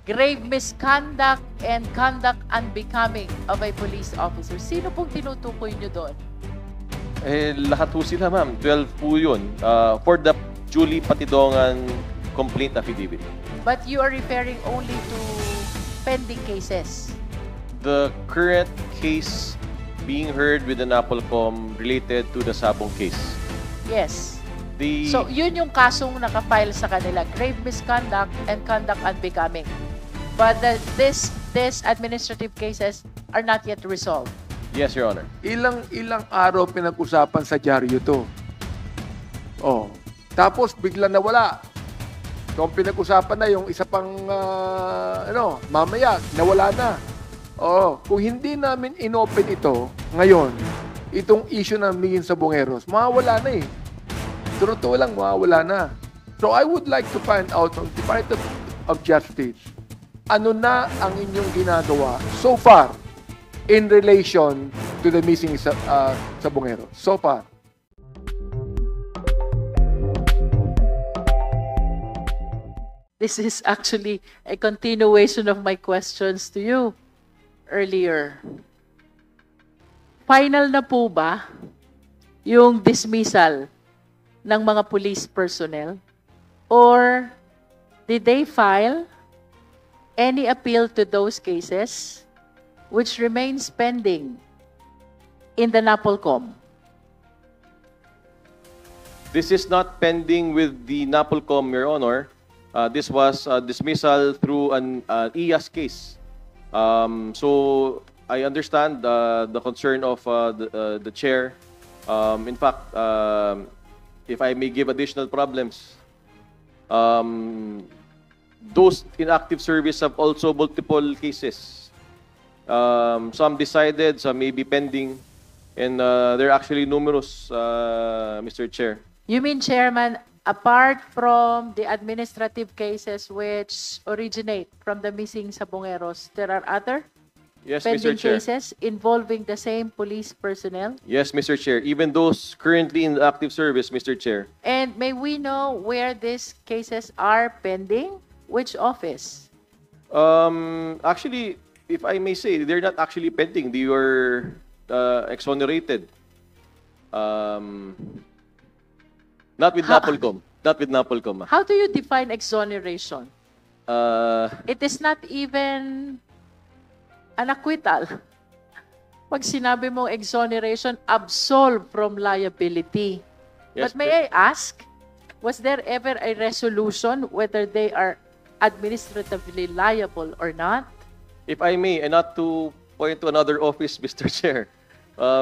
grave misconduct and conduct unbecoming of a police officer. Sino pong tinutukoy nyo doon? Lahat po sila, ma'am. 12 po yun. For the Julie Patidongan complaint affidavit. But you are referring only to pending cases. The current case being heard with the NAPOLCOM related to the Sabong case. Yes. The So, yun yung kasong nakafile sa kanila. Grave misconduct and conduct unbecoming. But this administrative cases are not yet resolved. Yes, Your Honor. Ilang araw pinag-usapan sa dyaryo to. Oh. Tapos bigla nawala. Kung pinag-usapan na yung isa pang mamaya nawala na. Oh, kung hindi namin inopen ito ngayon, itong issue ng Mingin sa Bongeros, mawawala na eh. Totoo lang, mawawala na. So I would like to find out from the Department of Justice, ano na ang inyong ginagawa so far in relation to the missing sa Bongeros? So far. This is actually a continuation of my questions to you earlier. Final na po ba yung dismissal ng mga police personnel? Or did they file any appeal to those cases which remains pending in the NAPOLCOM? This is not pending with the NAPOLCOM, Your Honor. This was dismissal through an IAS case. So I understand the concern of the chair. In fact, if I may give additional problems, those inactive service have also multiple cases. Some decided, some may be pending, and they're actually numerous, Mr. Chair. You mean, Chairman, apart from the administrative cases which originate from the missing Sabongeros, there are other Yes, pending Mr. Chair. cases involving the same police personnel? Yes, Mr. Chair. Even those currently in active service, Mr. Chair. And may we know where these cases are pending? Which office? Actually, if I may say, they're not actually pending. They were exonerated. Not with NAPOLCOM. Not with NAPOLCOM. How do you define exoneration? It is not even an acquittal. Pag sinabi mo exoneration, absolved from liability. Yes, But may I ask, was there ever a resolution whether they are administratively liable or not? If I may, and not to point to another office, Mr. Chair,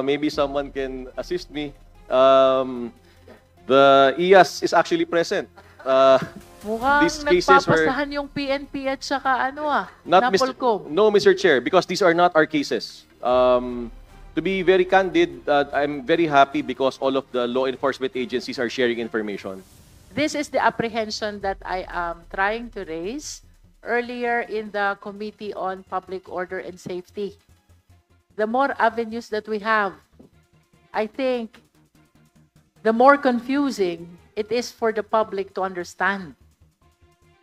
maybe someone can assist me. The IAS is actually present. Mukhang These cases were nagpapasahan yung PNP at saka not Mr. NAPOLCOM. No, Mr. Chair, because these are not our cases. To be very candid, I'm very happy because all of the law enforcement agencies are sharing information. This is the apprehension that I am trying to raise earlier in the Committee on Public Order and Safety. The more avenues that we have, I think the more confusing it is for the public to understand.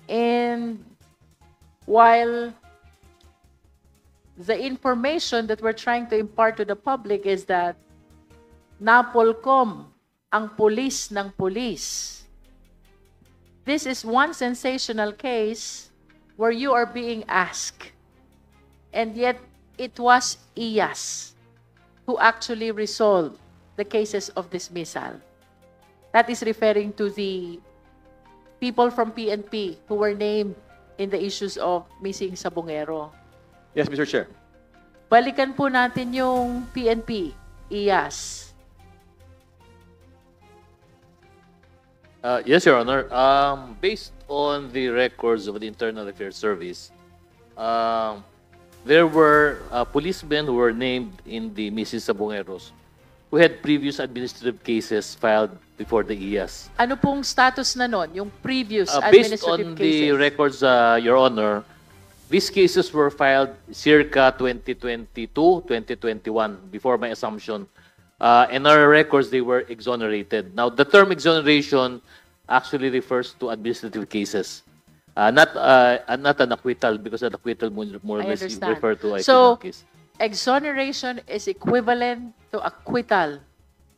And while the information that we're trying to impart to the public is that NAPOLCOM ang pulis ng pulis. This is one sensational case where you are being asked, and yet it was IAS who actually resolved the cases of dismissal. That is referring to the people from PNP who were named in the issues of missing Sabongero. Yes, Mr. Chair. Balikan po natin yung PNP, IAS. Yes, Your Honor. Based on the records of the Internal Affairs Service, there were policemen who were named in the Mrs. Sabongeros who had previous administrative cases filed before the IAS. Ano pong status na nun, yung previous Based administrative on the cases? records, Your Honor, these cases were filed circa 2022, 2021, before my assumption. In our records, they were exonerated. Now, the term exoneration actually refers to administrative cases. Not an acquittal, because an acquittal more or I less understand. refer to a So, criminal case. exoneration is equivalent to acquittal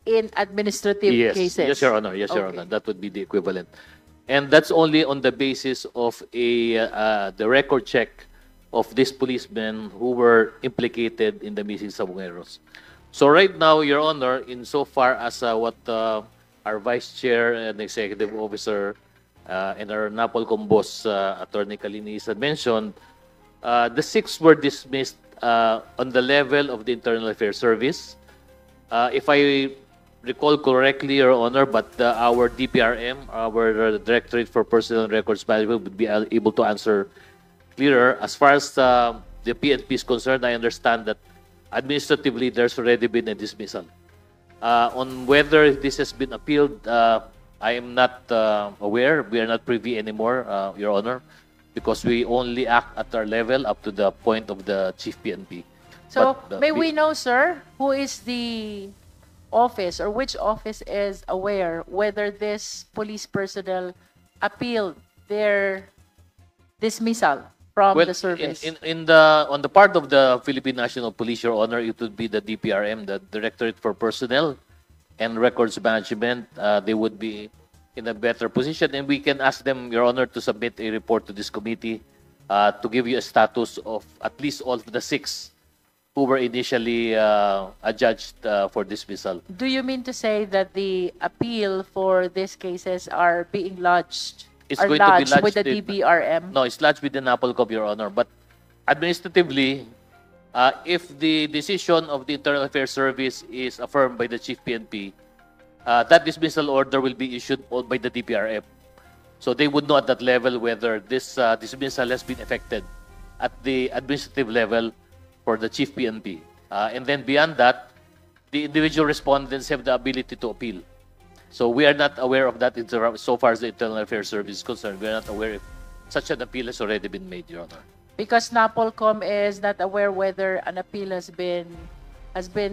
in administrative Yes, cases. yes, Your Honor. Yes, Your Okay. Honor. That would be the equivalent. And that's only on the basis of the record check of these policemen who were implicated in the missing Sabongeros. So right now, Your Honor, insofar as what our Vice Chair and Executive Officer and our NAPOLCOM boss, Attorney Calinis, had mentioned, the 6 were dismissed on the level of the Internal Affairs Service. If I recall correctly, Your Honor, but our DPRM, our Directorate for Personnel and Records Management, would be able to answer clearer. As far as the PNP is concerned, I understand that administratively there's already been a dismissal. On whether this has been appealed, I am not aware. We are not privy anymore, Your Honor, because we only act at our level up to the point of the Chief PNP. So, But, may we know, sir, who is the office or which office is aware whether this police personnel appealed their dismissal from Well, the service? on the part of the Philippine National Police, Your Honor, it would be the DPRM, the Directorate for Personnel and Records Management. They would be in a better position, and we can ask them, Your Honor, to submit a report to this committee to give you a status of at least all of the 6 who were initially adjudged for dismissal. Do you mean to say that the appeal for these cases are being lodged? It's are going to be lodged with the lodged in- DBRM? No, it's lodged with the NAPOLCOM, Your Honor. But administratively, if the decision of the Internal Affairs Service is affirmed by the Chief PNP, that dismissal order will be issued by the DPRM. So they would know at that level whether this dismissal has been effected at the administrative level for the Chief PNP. And then beyond that, the individual respondents have the ability to appeal. So we are not aware of that so far as the Internal Affairs Service is concerned. We are not aware if such an appeal has already been made, Your Honor. Because NAPOLCOM is not aware whether an appeal has been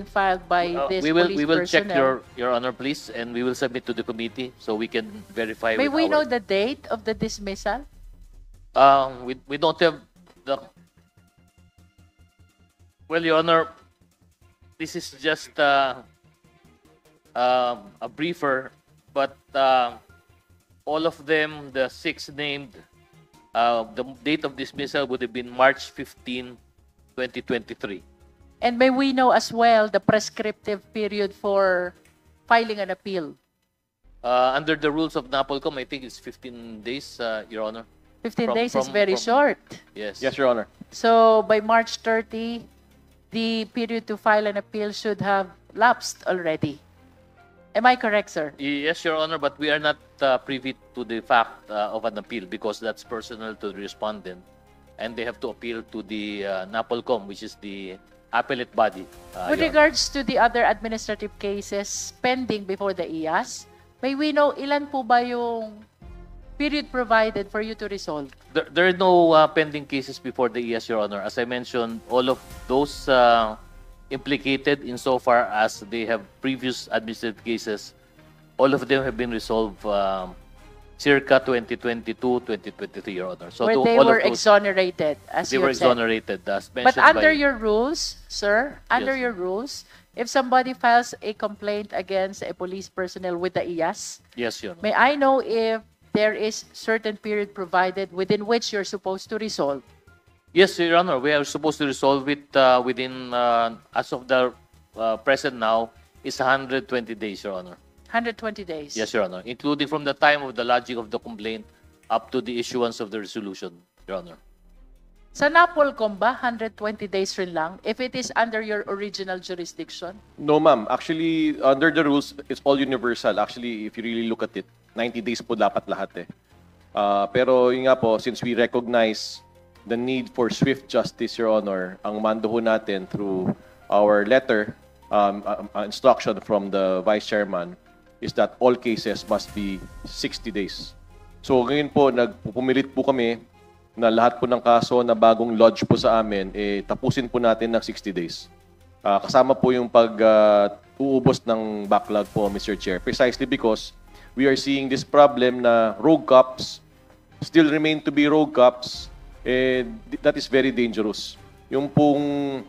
filed by this we police will check, personnel. Your Honor, please, and we will submit to the committee so we can verify. May with we our- know the date of the dismissal? We don't have the. Well, Your Honor, this is just a briefer, but all of them, the 6 named, the date of dismissal would have been March 15, 2023. And may we know as well the prescriptive period for filing an appeal? Under the rules of NAPOLCOM, I think it's 15 days, Your Honor. 15 From- days is from- very from- short. Yes. Yes, Your Honor. So by March 30, the period to file an appeal should have lapsed already. Am I correct, sir? Yes, Your Honor, but we are not privy to the fact of an appeal because that's personal to the respondent, and they have to appeal to the NAPOLCOM, which is the appellate body. With Your Honor. regards to the other administrative cases pending before the IAS, may we know ilan po ba yung period provided for you to resolve? There are no pending cases before the ES, Your Honor. As I mentioned, all of those implicated insofar as they have previous administrative cases, all of them have been resolved circa 2022, 2023, Your Honor. So Where to they all were of those, exonerated, as they you were have said. exonerated, as But mentioned under by... your rules, sir, under Yes. your rules, if somebody files a complaint against a police personnel with the IAS, Yes, Your Honor. may I know if there is certain period provided within which you're supposed to resolve? Yes, Your Honor. We are supposed to resolve it within, as of the present now, is 120 days, Your Honor. 120 days. Yes, Your Honor. Including from the time of the lodging of the complaint up to the issuance of the resolution, Your Honor. Sa NAPOLCOM ba, 120 days rin lang if it is under your original jurisdiction? No, ma'am. Actually, under the rules, it's all universal. Actually, if you really look at it, 90 days po dapat lahat eh. Pero yun nga po, since we recognize the need for swift justice, Your Honor, ang mando ho natin through our letter, instruction from the Vice Chairman, is that all cases must be 60 days. So ngayon po, nagpupumilit po kami na lahat po ng kaso na bagong lodge po sa amin, tapusin po natin ng 60 days. Kasama po yung uubos ng backlog po, Mr. Chair. Precisely because we are seeing this problem na rogue cops still remain to be rogue cops, that is very dangerous. Yung pong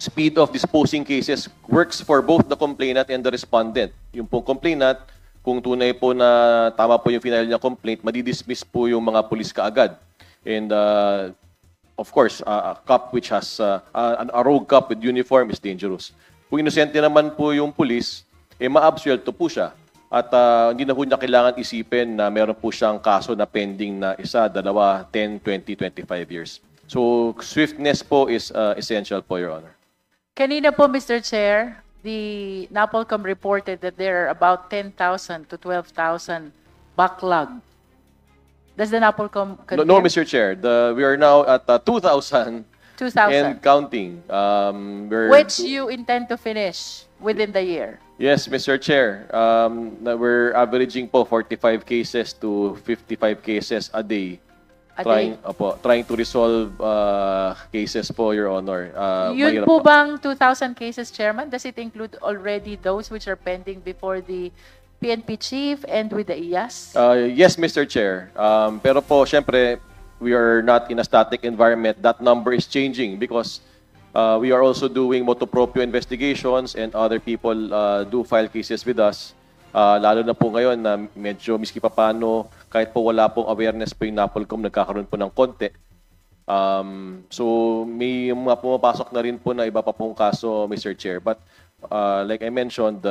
speed of disposing cases works for both the complainant and the respondent. Yung pong complainant, kung tunay po na tama po yung final niya complaint, madidismiss po yung mga pulis kaagad. And of course, a cop which has a rogue cop with uniform is dangerous. Kung inosente naman po yung pulis, ma-absuelto po siya. At hindi na po niya kailangan isipin na meron po siyang kaso na pending na 1, 2, 10, 20, 25 years. So, swiftness po is essential po, Your Honor. Kanina po, Mr. Chair, the NAPOLCOM reported that there are about 10,000 to 12,000 backlog. Does the NAPOLCOM confirm? No, Mr. Chair. We are now at 2,000 2,000. and counting. Which you intend to finish within the year? Yes, Mr. Chair. We're averaging po 45 cases to 55 cases a day. Trying to resolve cases po, Your Honor. Yun po bang 2,000 cases, Chairman? Does it include already those which are pending before the PNP chief and with the IAS? Yes, Mr. Chair. Pero po, syempre, we are not in a static environment. That number is changing because we are also doing motu proprio investigations and other people do file cases with us. Lalo na po ngayon na medyo miski pa paano, kahit po wala pong awareness po yung NAPOLCOM, nagkakaroon po ng konti. So may mga pumapasok na rin po na iba pa pong kaso, Mr. Chair. But like I mentioned,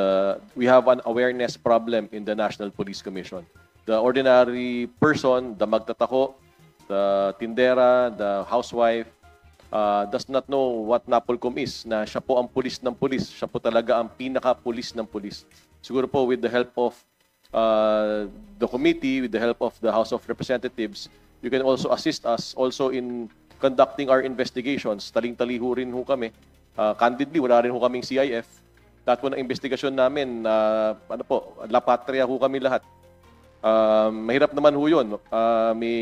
we have an awareness problem in the National Police Commission. The ordinary person, the magtatako, the tindera, the housewife, does not know what NAPOLCOM is, na siya po ang pulis ng pulis. Siya po talaga ang pinaka-pulis ng pulis. Siguro po with the help of the committee, with the help of the House of Representatives, you can also assist us also in conducting our investigations. Taling-taliho rin ho kami. Candidly, wala rin ho kaming CIF. Lahat po ng investigasyon namin, La Patria ho kami lahat. Mahirap naman ho yun. May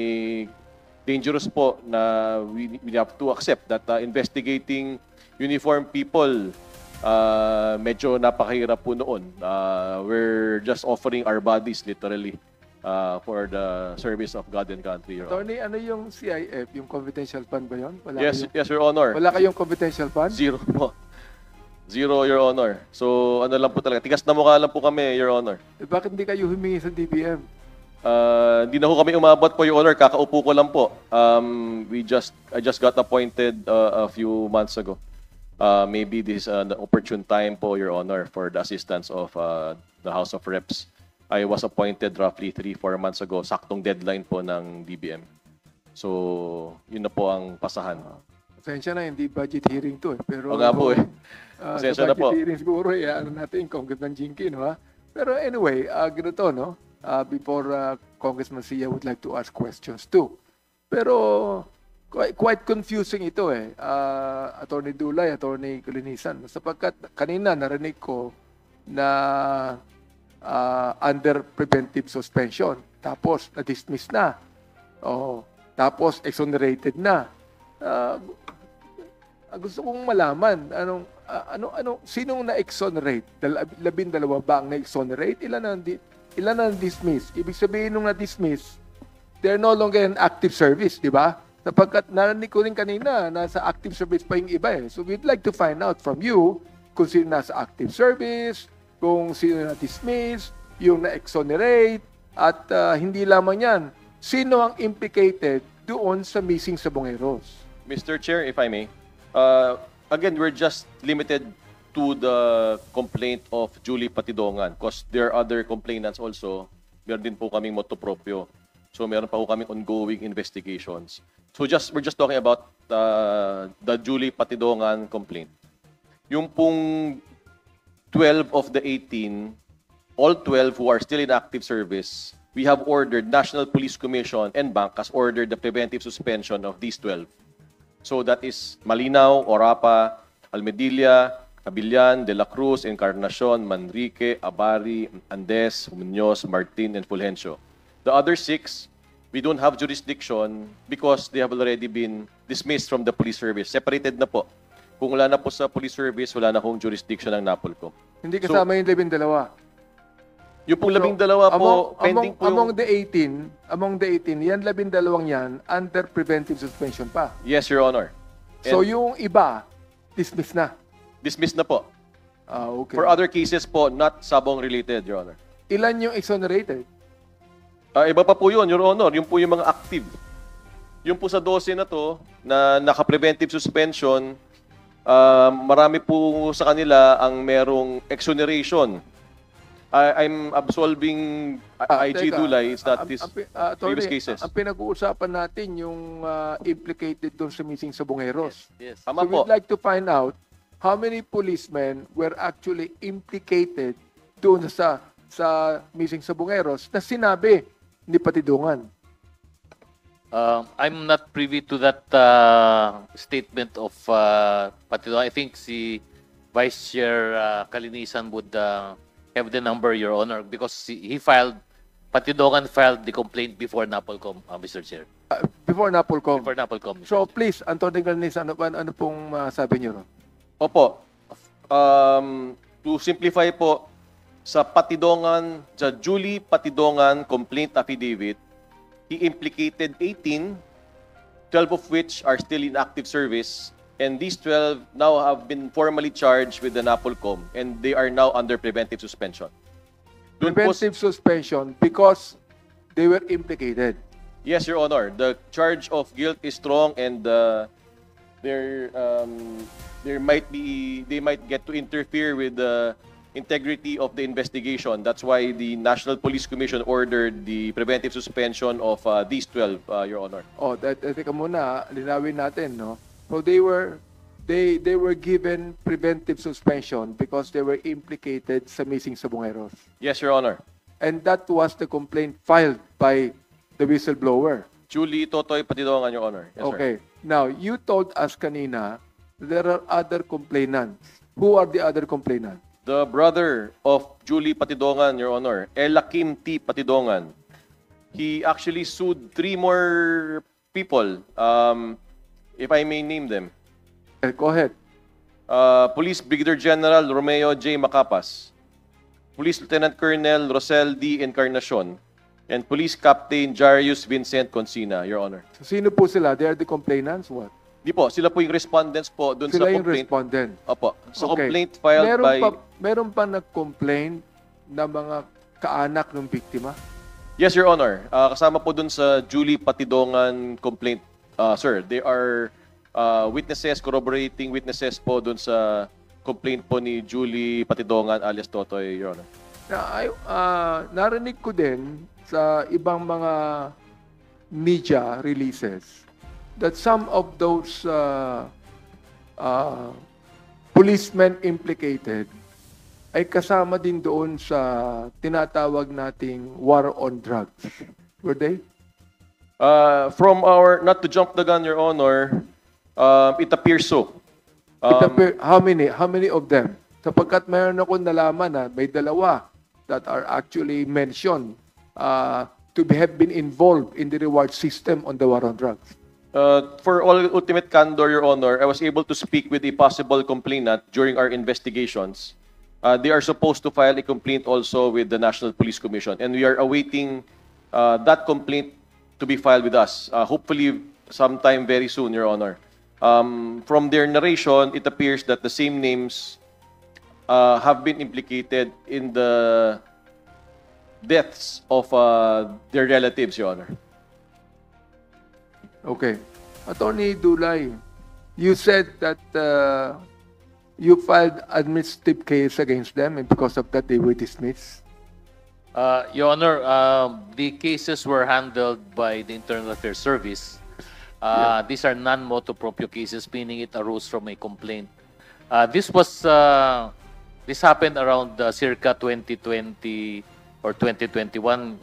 dangerous po na we have to accept that investigating uniformed people, medyo napakahirap po noon. We're just offering our bodies literally for the service of God and country, Your Honor. Tony, ano yung CIF? Yung confidential fund ba yun? Yes, Your Honor. Wala kayong confidential fund? Zero po. Zero, Your Honor. So ano lang po talaga. Tigas na mukha lang po kami, Your Honor. Bakit hindi kayo humingi sa DBM? Hindi na ho kami umabot po, Your Honor. Kakaupo ko lang po. I just got appointed a few months ago. Maybe this is an opportune time po, Your Honor, for the assistance of the House of Reps. I was appointed roughly 3-4 months ago. Saktong deadline po ng DBM. So, yun na po ang pasahan. Pasensya na, hindi budget hearing to. Pero, O nga po eh. Pasensya na po. Budget hearing siguro, ano natin, Congressman Jinky, no? Ha? Pero anyway, ganito, no? Before Congressman Sia would like to ask questions too. Pero quite confusing ito eh. Attorney Dulay, Attorney Kulinisan. Sapagkat kanina narinig ko na under preventive suspension. Tapos na-dismiss na. Tapos exonerated na. Gusto kong malaman sinong na-exonerate? 12 ba ang na-exonerate? Ilan ang dismiss? Ibig sabihin nung na-dismiss, they're no longer in active service, di ba? Sapagkat narinig ko rin kanina, nasa active service pa yung iba eh. So we'd like to find out from you kung sino nasa active service, kung sino na-dismiss, yung na-exonerate, at hindi lamang yan, sino ang implicated doon sa missing sa Bongeros? Mr. Chair, if I may, again, we're just limited to the complaint of Julie Patidongan because there are other complainants also. Meron din po kaming motu proprio. So meron pa po kaming ongoing investigations. So we're just talking about the Julie Patidongan complaint. Yung pong 12 of the 18, all 12 who are still in active service, we have ordered, National Police Commission and Bank has ordered the preventive suspension of these 12. So that is Malinaw, Orapa, Almedilla, Cabillan, De La Cruz, Encarnacion, Manrique, Abari, Andes, Muñoz, Martin, and Fulgencio. The other 6, we don't have jurisdiction because they have already been dismissed from the police service. Separated na po. Kung wala na po sa police service, wala na kong jurisdiction ng NAPOLCOM. Hindi kasama yung 12? Yung pong 12 po, pending po among yung... the 18, yan 12 yan, under preventive suspension pa. Yes, Your Honor. So And yung iba, dismiss na. dismissed na po. Okay. For other cases po, not sabong related, Your Honor. Ilan yung exonerated? Iba pa po yun, Your Honor. Yung po yung mga active. Yung po sa 12 na to, na naka-preventive suspension, marami po sa kanila ang merong exoneration. I'm absolving IG Teka, Dulay. It's not ang- this ang pi- Attorney, previous cases. Ang pinag-uusapan natin yung implicated doon sa missing sa Bungeros. Yes. Tama So po. we'd like to find out how many policemen were actually implicated doon sa missing sa Bungeros na sinabi ni Patidungan. I'm not privy to that statement of Patidongan. I think si Vice Chair Kalinisan would have the number, Your Honor, because Patidongan filed the complaint before NAPOLCOM, Mr. Chair. Before Napolcom. Before NAPOLCOM. Mr. So Chair. please, Antonio Kalinisan, ano pong sabi niyo? Opo. To simplify po, sa Patidongan, sa Julie Patidongan complaint affidavit, he implicated 18, 12 of which are still in active service, and these 12 now have been formally charged with the NAPOLCOM, and they are now under preventive suspension. Doon po- Preventive suspension because they were implicated. Yes, Your Honor. The charge of guilt is strong, and they might get to interfere with the integrity of the investigation. That's why the National Police Commission ordered the preventive suspension of these 12, Your Honor. Teka muna, linawin natin, no? So they were given preventive suspension because they were implicated sa missing sa Bungeros. Yes, Your Honor. And that was the complaint filed by the whistleblower. Julie Totoy Patidongan, Your Honor. Yes, sir. Okay. Now, you told us kanina there are other complainants. Who are the other complainants? The brother of Julie Patidongan, Your Honor, Elakim T. Patidongan, he actually sued 3 more people, if I may name them. Go ahead. Police Brigadier General Romeo J. Macapas, Police Lieutenant Colonel Rosel D. Encarnacion, and Police Captain Jarius Vincent Consina, Your Honor. So, sino po sila? They are the complainants? What? Di po, sila po yung respondents po dun Sila sa yung complaint. respondent. Opo, sa Okay. complaint filed by... Meron pa nag-complain na mga kaanak ng biktima? Yes, Your Honor. Kasama po dun sa Julie Patidongan complaint, sir. They are witnesses, corroborating witnesses po dun sa complaint po ni Julie Patidongan alias Totoy, Your Honor. Narinig ko din sa ibang mga media releases that some of those policemen implicated ay kasama din doon sa tinatawag nating war on drugs. Were they? From our, not to jump the gun, Your Honor, it appears so. How many of them? Sapagkat mayroon ako nalaman na may dalawa that are actually mentioned to have been involved in the reward system on the war on drugs. For all ultimate candor, Your Honor, I was able to speak with a possible complainant during our investigations. They are supposed to file a complaint also with the National Police Commission, and we are awaiting that complaint to be filed with us, hopefully sometime very soon, Your Honor. From their narration, it appears that the same names have been implicated in the deaths of their relatives, Your Honor. Okay. Attorney Dulay, you said that you filed administrative case against them and because of that they were dismissed. Your Honor, the cases were handled by the Internal Affairs Service. These are non-motu proprio cases, meaning it arose from a complaint. This happened around circa 2020 or 2021,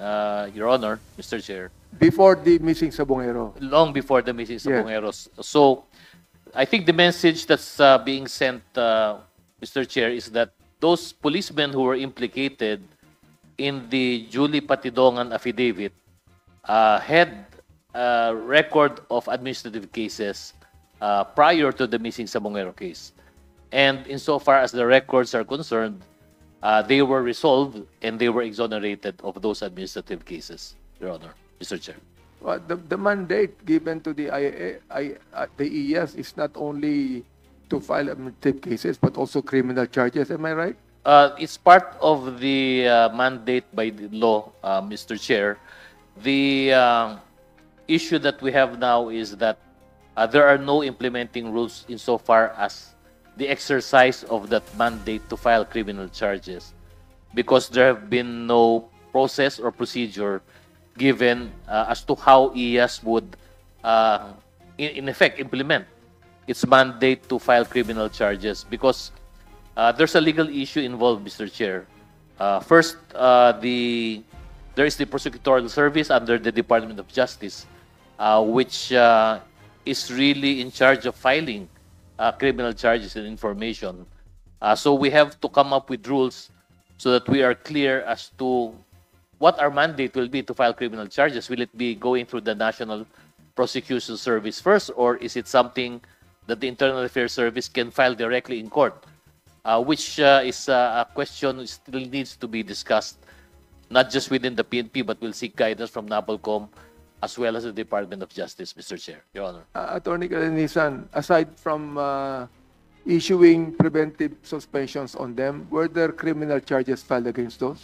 Your Honor, Mr. Chair. Before the missing sa Bungero. Long before the missing sa Yeah. Bungeros. So, I think the message that's being sent, Mr. Chair, is that those policemen who were implicated in the Julie Patidongan affidavit had a record of administrative cases prior to the missing sa Bungero case. And insofar as the records are concerned, they were resolved and they were exonerated of those administrative cases, Your Honor, Mr. Chair. The mandate given to the the ES is not only to file administrative cases, but also criminal charges. Am I right? It's part of the mandate by the law, Mr. Chair. The issue that we have now is that there are no implementing rules insofar as the exercise of that mandate to file criminal charges, because there have been no process or procedure given as to how IAS would, in effect, implement its mandate to file criminal charges, because there's a legal issue involved, Mr. Chair. First, there is the prosecutorial service under the Department of Justice, which is really in charge of filing criminal charges and information. So we have to come up with rules so that we are clear as to what our mandate will be to file criminal charges. Will it be going through the National Prosecution Service first, or is it something that the Internal Affairs Service can file directly in court? Which is a question that still needs to be discussed, not just within the PNP, but we'll seek guidance from NAPOLCOM as well as the Department of Justice, Mr. Chair, Your Honor. Attorney Calinisan, aside from issuing preventive suspensions on them, were there criminal charges filed against those?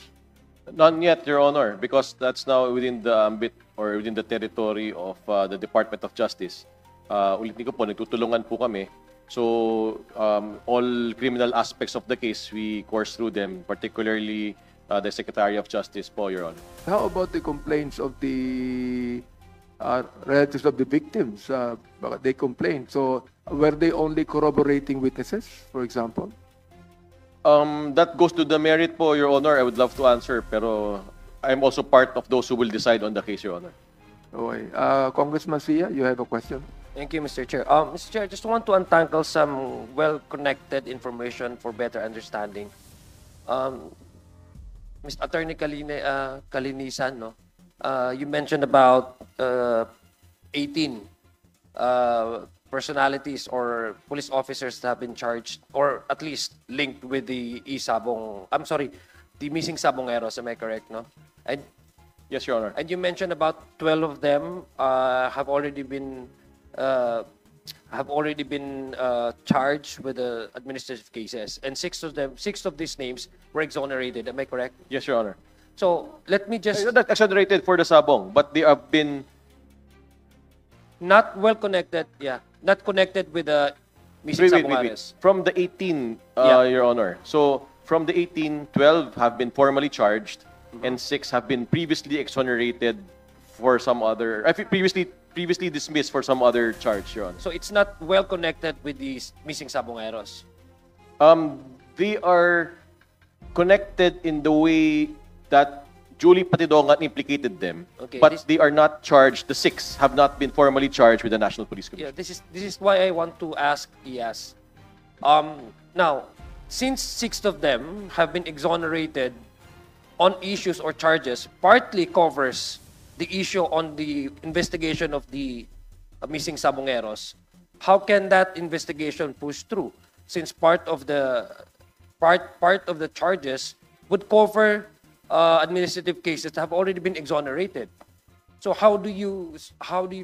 None yet, Your Honor, because that's now within the ambit or within the territory of the Department of Justice. Ulitin ko po, nagtutulungan po kami. So, all criminal aspects of the case, we course through them, particularly the Secretary of Justice po, Your Honor. How about the complaints of the relatives of the victims? They complained. So, were they only corroborating witnesses, for example? That goes to the merit po, Your Honor. I would love to answer, pero I'm also part of those who will decide on the case, Your Honor. Okay. Congressman Sia, you have a question? Thank you, Mr. Chair. Mr. Chair, I just want to untangle some well-connected information for better understanding. Mr. Attorney Calinisan, no? You mentioned about 18 personalities or police officers that have been charged or at least linked with the the missing Sabongeros. Am I correct, no? And yes, Your Honor. And you mentioned about 12 of them have already been charged with the administrative cases, and six of these names were exonerated. Am I correct? Yes, Your Honor. So let me just Not exonerated for the Sabong, but they have been not well connected. Yeah, not connected with the missing Sabongeros. From the 18, Yeah. Your Honor. So from the 18, 12 have been formally charged, and 6 have been previously exonerated for some other, previously dismissed for some other charge, Your Honor. So it's not well connected with these missing Sabongeros. They are connected in the way that Julie Patidongan implicated them, Okay, but this- they are not charged. The 6 have not been formally charged with the National Police Commission. Yeah, this is why I want to ask Ias. Now, since 6 of them have been exonerated on issues or charges, partly covers the issue on the investigation of the missing Sabongeros. How can that investigation push through? Since part of the charges would cover administrative cases that have already been exonerated. So how do you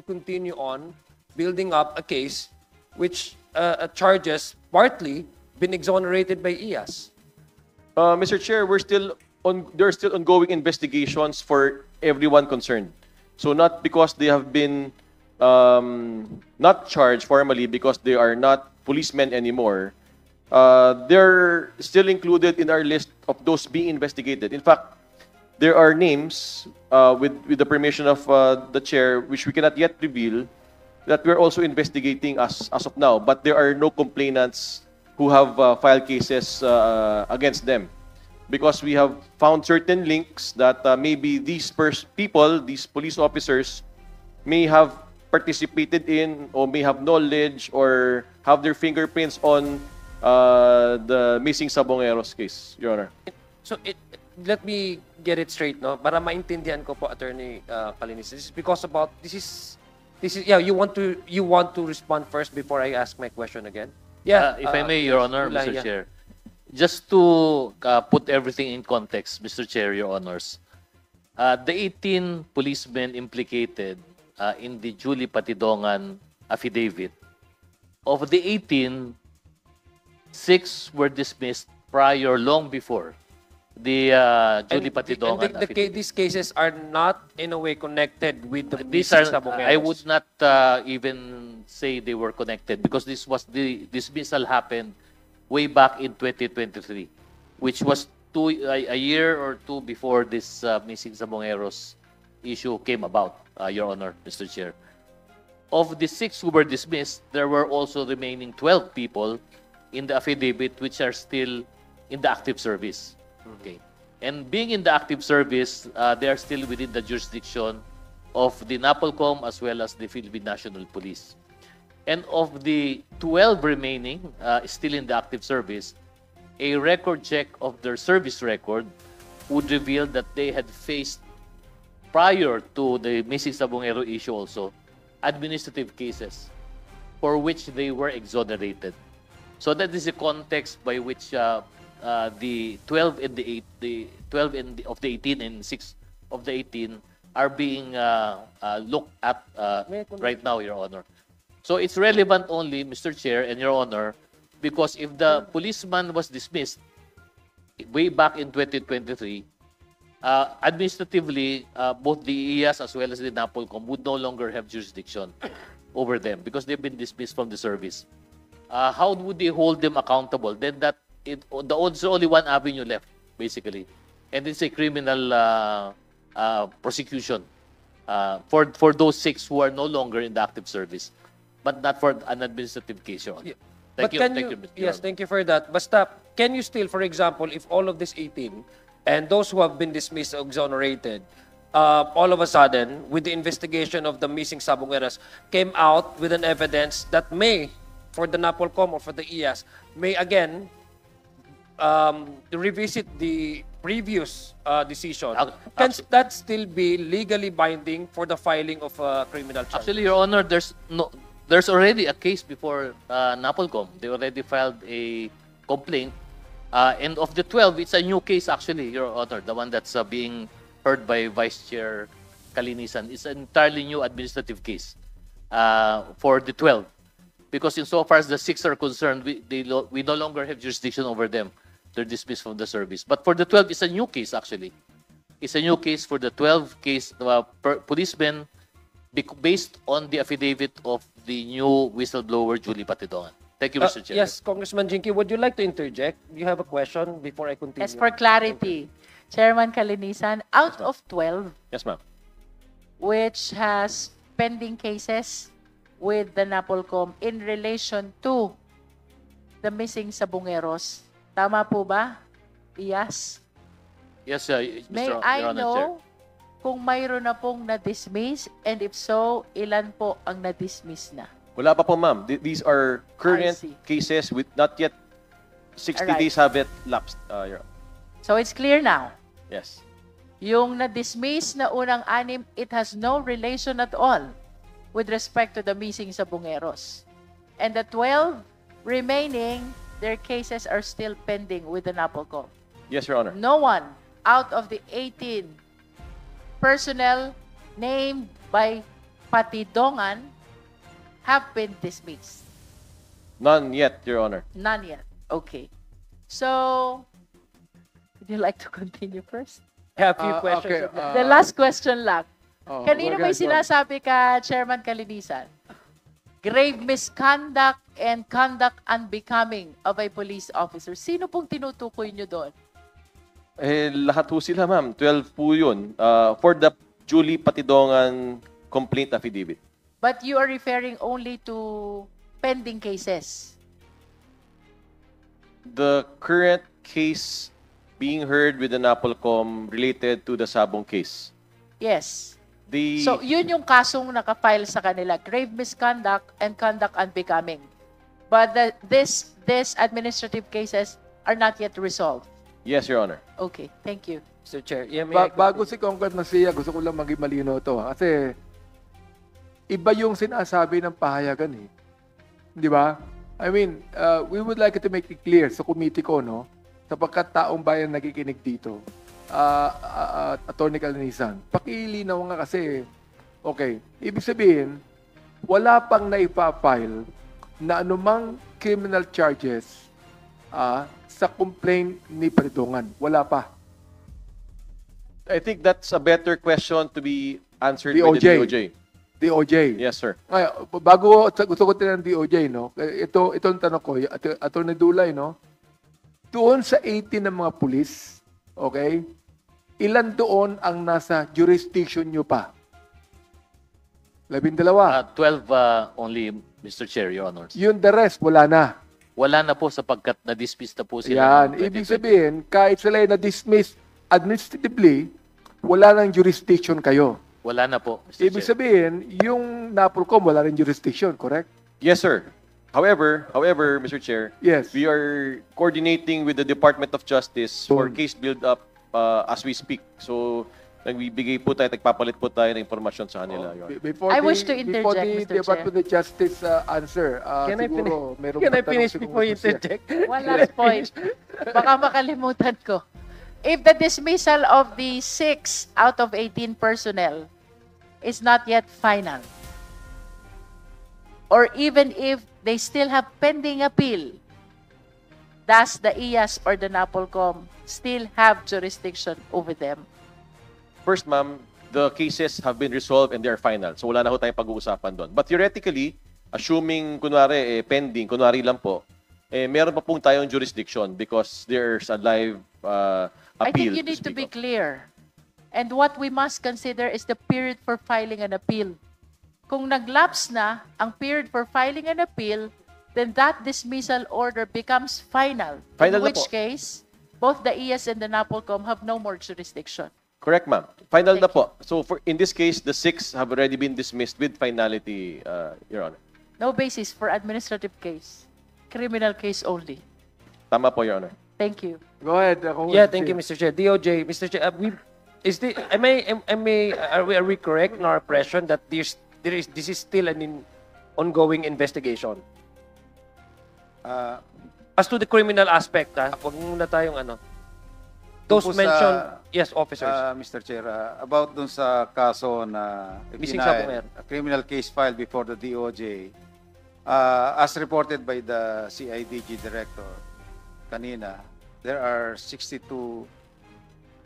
continue on building up a case which charges partly been exonerated by IAS? Mr. Chair, there are still ongoing investigations for everyone concerned. So not because they have been not charged formally because they are not policemen anymore, they're still included in our list of those being investigated. In fact, there are names with the permission of the chair, which we cannot yet reveal, that we're also investigating as of now. But there are no complainants who have filed cases against them, because we have found certain links that maybe these these police officers, may have participated in or may have knowledge or have their fingerprints on the missing Sabongeros case, Your Honor. So let me get it straight, no? Para maintindihan ko po, Attorney Calinis. This is because about this is yeah. You want to respond first before I ask my question again? Yeah. If I may, Your Honor, Wala, Mr. yeah. Chair. just to put everything in context, Mr. Chair, Your Honors, the 18 policemen implicated in the Julie Patidongan affidavit, of the 18, 6 were dismissed prior, long before the Julie Patidongan affidavit. These cases are not in a way connected with the These missing are, Sabongeros. I would not even say they were connected because the dismissal happened way back in 2023, which was a year or two before this missing Sabongeros issue came about, Your Honor, Mr. Chair. Of the 6 who were dismissed, there were also remaining 12 people in the affidavit which are still in the active service. Okay. And being in the active service, they are still within the jurisdiction of the NAPOLCOM as well as the Philippine National Police. And of the 12 remaining still in the active service, a record check of their service record would reveal that they had faced, prior to the missing Sabongero issue also, administrative cases for which they were exonerated. So that is the context by which the 12 and the 12 of the 18 and 6 of the 18 are being looked at right now, Your Honor. So it's relevant only, Mr. Chair and Your Honor, because if the policeman was dismissed way back in 2023, administratively, both the IAS as well as the NAPOLCOM would no longer have jurisdiction over them because they've been dismissed from the service. How would they hold them accountable? Then there's only one avenue left, basically, and it's a criminal prosecution for those 6 who are no longer in the active service, but not for an administrative case, Your Honor. Yeah. Thank you, But Mr. yes, Honor. thank you for that. Basta, can you still, for example, if all of these 18 and those who have been dismissed or exonerated, all of a sudden, with the investigation of the missing Sabongeros, came out with an evidence that may, for the NAPOLCOM or for the IAS, may again revisit the previous decision. Can that still be legally binding for the filing of a criminal charge? Actually, Your Honor, there's already a case before NAPOLCOM. They already filed a complaint. And of the 12, it's a new case actually, Your Honor, the one that's being heard by Vice Chair Kalinisan. It's an entirely new administrative case for the 12. Because insofar as the 6 are concerned, we no longer have jurisdiction over them. They're dismissed from the service. But for the 12, it's a new case actually. It's a new case for the 12 policemen based on the affidavit of the new whistleblower, Julie Patidongan. Thank you, Mr. Chair. Yes, Congressman Jinky, would you like to interject? Do you have a question before I continue? As for clarity, Chairman Kalinisan, out of 12, Yes, ma'am. which has pending cases with the NAPOLCOM in relation to the missing Sabongeros, tama po ba? Yes. Yes, May Mr. I Your Honor, Chair. know kung mayroon na pong na-dismiss, and if so, ilan po ang na-dismiss na? Wala pa po, ma'am. These are current I see. cases with not yet 60 Alright. days have it lapsed. Your Honor. So it's clear now. Yes. Yung na-dismiss na unang 6, it has no relation at all with respect to the missing Sabongeros. And the 12 remaining, their cases are still pending with the NAPOLCOM. Yes, Your Honor. No one out of the 18 personnel named by Patidongan have been dismissed. None yet, Your Honor. None yet. Okay. So, would you like to continue first? I have a few questions. okay, The last question lang. Oh, Kanino go may ahead, go ahead. sinasabi ka, Chairman Kalinisan? Grave misconduct and conduct unbecoming of a police officer. Sino pong tinutukoy nyo doon? Lahat po sila, ma'am. 12 po yun. For the Julie Patidongan complaint affidavit. But you are referring only to pending cases. The current case being heard with the NAPOLCOM related to the Sabong case. Yes. The So, yun yung kasong nakafile sa kanila. Grave misconduct and conduct unbecoming. But this administrative cases are not yet resolved. Yes, Your Honor. Okay, thank you. Mr. Chair, yeah, may I Bago si Congressman Sia, gusto ko lang maging malino to. Kasi iba yung sinasabi ng pahayagan eh. Di ba? I mean, we would like to make it clear sa committee ko, no? sapagkat taong bayan nakikinig dito, Attorney Calinisan, pakilinaw nga kasi, okay, ibig sabihin, wala pang naipafile na anumang criminal charges sa complaint ni Perdongan. Wala pa. I think that's a better question to be answered by the DOJ. DOJ. DOJ. Yes, sir. Ngayon, bago gusto ko tinanong ng DOJ, no? Itong tanong ko, Attorney Dulay, no? Doon sa 18 ng mga pulis, okay? Ilan doon ang nasa jurisdiction nyo pa? 12. 12 only, Mr. Chair, Your Honors. Yung the rest, wala na. Wala na po sapagkat na-dismiss na po sila. Yan. noong Ibig 2020. sabihin, kahit sila ay na-dismiss administratively, wala nang jurisdiction kayo. Wala na po, Mr. Ibig Chair. sabihin, yung NAPOLCOM, wala rin jurisdiction, correct? Yes, sir. However, Mr. Chair, Yes. we are coordinating with the Department of Justice for Yun. case build-up as we speak. So, nagbibigay po tayo, nagpapalit po tayo ng impormasyon sa kanila. Your Honor. Before I wish to before interject, the Mr. Department of Justice answer, Can I siguro, meron Can I pa tanong finish siguro before you po siya. interject? One last point. Baka makalimutan ko. If the dismissal of the 6 out of 18 personnel is not yet final, or even if they still have pending appeal, does the IAS or the NAPOLCOM still have jurisdiction over them? First, ma'am, the cases have been resolved and they are final. So, wala na ho tayong pag-uusapan doon. But theoretically, assuming, kunwari, pending, kunwari lang po, meron pa pong tayong jurisdiction because there's a live I appeal. think you need to speak be of. clear. And what we must consider is the period for filing an appeal. Kung nag-lapse na ang period for filing an appeal, then that dismissal order becomes final. Final In na which po. case, both the IAS and the NAPOLCOM have no more jurisdiction. Correct, ma'am. Final na Thank po. So, in this case, the 6 have already been dismissed with finality, Your Honor. No basis for administrative case. Criminal case only. Tama po, Your Honor. Thank you. Go ahead. Yeah, thank you, Mr. Chair. DOJ, Mr. Chair, are we correct in our impression that this is still an ongoing investigation? As to the criminal aspect, wag muna tayong ano. Those Tungkol sa- mentioned, yes, officers. Mr. Chair, about dun sa kaso na Missing denied, Sabunger. a criminal case filed before the DOJ, as reported by the CIDG director kanina, there are 62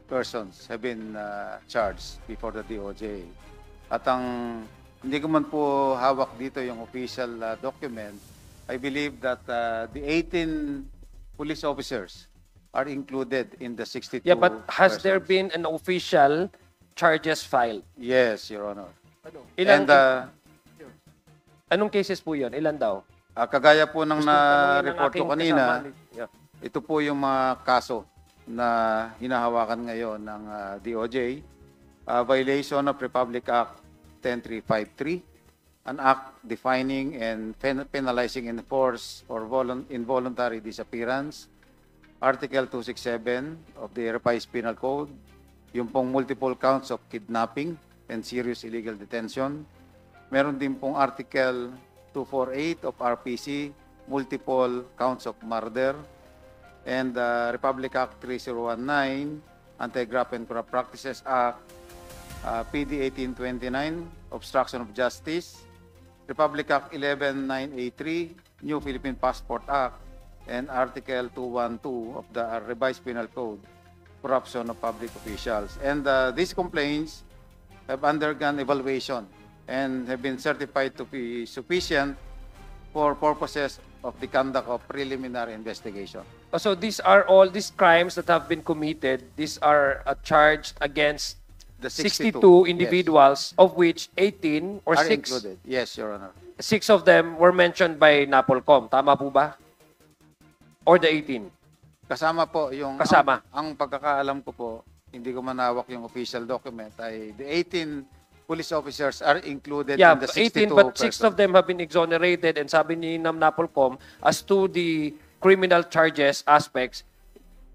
persons have been charged before the DOJ. At ang hindi ko man po hawak dito yung official document, I believe that the 18 police officers are included in the 62 Yeah, but has there persons. been an official charges filed? Yes, Your Honor. Ilang, And anong cases po yun? Ilan daw? kagaya po ng Gusto ko tanungin ng na-report ko aking kanina, kasama. Yeah. ito po yung mga kaso na hinahawakan ngayon ng DOJ. Violation of Republic Act 10353, an act defining and penalizing enforced or involuntary disappearance. Article 267 of the Revised Penal Code, yung pong multiple counts of kidnapping and serious illegal detention. Meron din pong Article 248 of RPC, multiple counts of murder. And Republic Act 3019, Anti-Graft and Corrupt Practices Act, PD 1829, Obstruction of Justice, Republic Act 11983, New Philippine Passport Act, and Article 212 of the Revised Penal Code, Corruption of Public Officials. And these complaints have undergone evaluation and have been certified to be sufficient for purposes of the conduct of preliminary investigation. So these are all these crimes that have been committed. These are charged against The 62 yes, individuals, of which 18 or are 6 included. Yes, Your Honor. of them were mentioned by NAPOLCOM. Tama po ba? Or the 18? Kasama po yung Kasama. Ang pagkakaalam ko po, hindi ko manawak yung official document, ay the 18 police officers are included Yeah, in the 18, 62 but 6 persons. of them have been exonerated, and sabi ni NAPOLCOM, as to the criminal charges aspects,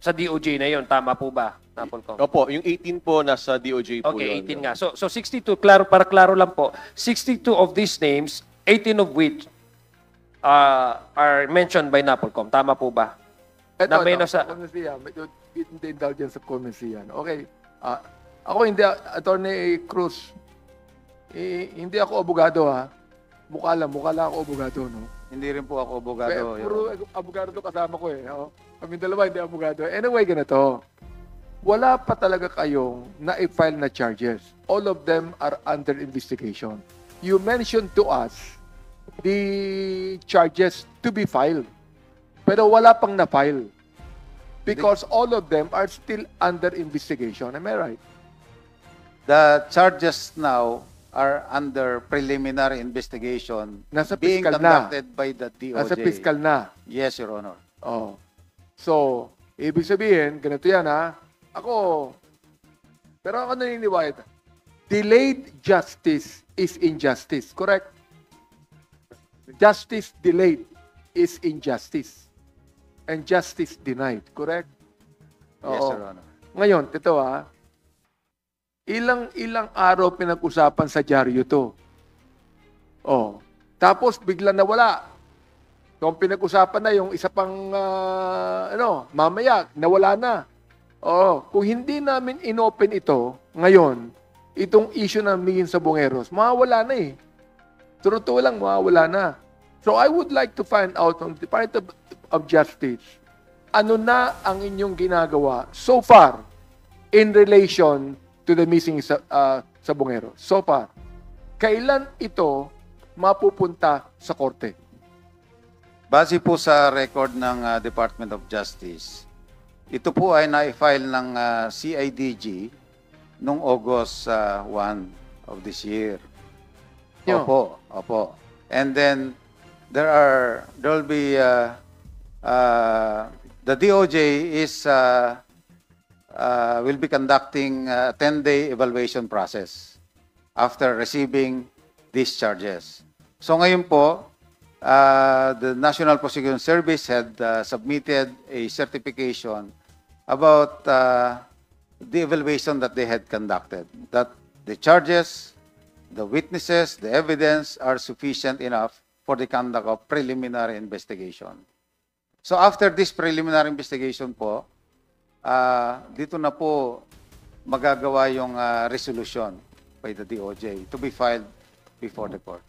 sa DOJ na yun. Tama po ba, NAPOLCOM? Opo, yung 18 po nasa DOJ po Okay, yun. 18 nga. So 62, para klaro lang po, 62 of these names, 18 of which are mentioned by NAPOLCOM. Tama po ba? Eto, na may eto, nasa... Convencia, with the indulgence of Convencia. Okay. Ako hindi, Attorney Cruz, hindi ako abogado ha. Mukha lang ako abogado, no? Hindi rin po ako abogado. Pero Your puro Honor. abogado to kasama ko eh. Oh. Kami dalawa hindi abogado. Anyway, ganito. Wala pa talaga kayong na-file na charges. All of them are under investigation. You mentioned to us the charges to be filed. Pero wala pang na-file. Because all of them are still under investigation. Am I right? The charges now are under preliminary investigation Nasa being piskal na. conducted by the DOJ. Nasa fiscal na. Yes, Your Honor. Oh. So, ibig sabihin, ganito yan ha. Pero ako naniniwala. Delayed justice is injustice. Correct? Justice delayed is injustice. And justice denied. Correct? Yes, Oo. Your Honor. Ngayon, ito ha. Ilang araw pinag-usapan sa dyaryo to. Oh. Tapos bigla nawala. Kung pinag-usapan na yung isa pang mamaya nawala na. Oh, kung hindi namin inopen ito ngayon, itong issue ng Mingin sa Bungeros, mawawala na eh. Totoo lang, mawawala na. So I would like to find out from the Department of Justice, ano na ang inyong ginagawa so far in relation to the missing sa Bungeros? So far. Kailan ito mapupunta sa korte? Base po sa record ng Department of Justice, ito po ay na-file ng CIDG noong August 1 of this year. Yo. Opo. And then there will be the DOJ will be conducting a 10-day evaluation process after receiving these charges. So ngayon po, the National Prosecution Service had submitted a certification about the evaluation that they had conducted, that the charges, the witnesses, the evidence are sufficient enough for the conduct of preliminary investigation. So after this preliminary investigation po, dito na po magagawa yung resolution by the DOJ to be filed before the court.